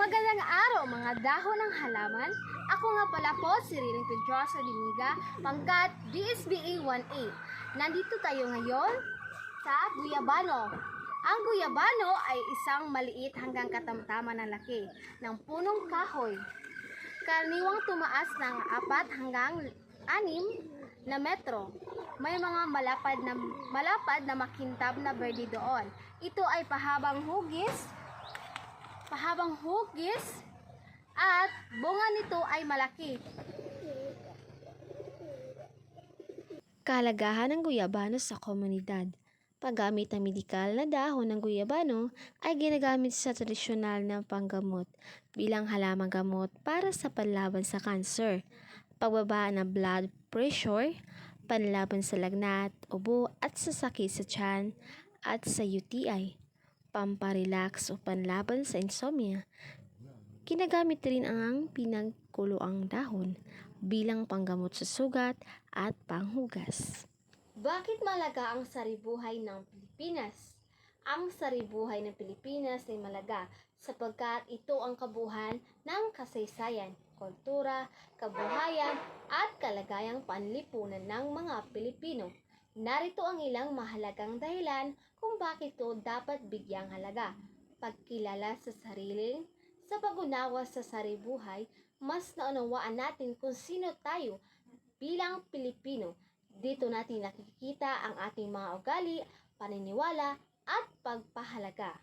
Magandang araw mga dahon ng halaman. Ako nga pala po si Riring Pedrosa Diniga, pangkat DSBA 1A. Nandito tayo ngayon sa guyabano. Ang guyabano ay isang maliit hanggang katamtaman na laki ng punong kahoy. Karaniwang tumaas ng 4 hanggang 6 na metro. May mga malapad na makintab na berde doon. Ito ay pahabang hugis at bunga nito ay malaki. Kahalagahan ng guyabano sa komunidad. Paggamit ng medikal na dahon ng guyabano ay ginagamit sa tradisyonal na panggamot bilang halamang gamot para sa panlaban sa kanser, pagbaba ng blood pressure, panlaban sa lagnat, ubo at sa sakit sa tiyan at sa UTI, pamparelax o panlaban sa insomnia. Ginagamit rin ang pinagkuloang dahon bilang panggamot sa sugat at panghugas. Bakit malaga ang saribuhay ng Pilipinas? Ang saribuhay ng Pilipinas ay malaga sapagkat ito ang kabuuan ng kasaysayan, kultura, kabuhayan at kalagayang panlipunan ng mga Pilipino. Narito ang ilang mahalagang dahilan kung bakit ito dapat bigyang halaga. Pagkilala sa sarili, sa pag-unawa sa saribuhay, mas naunawaan natin kung sino tayo bilang Pilipino. Dito natin nakikita ang ating mga ugali, paniniwala at pagpahalaga.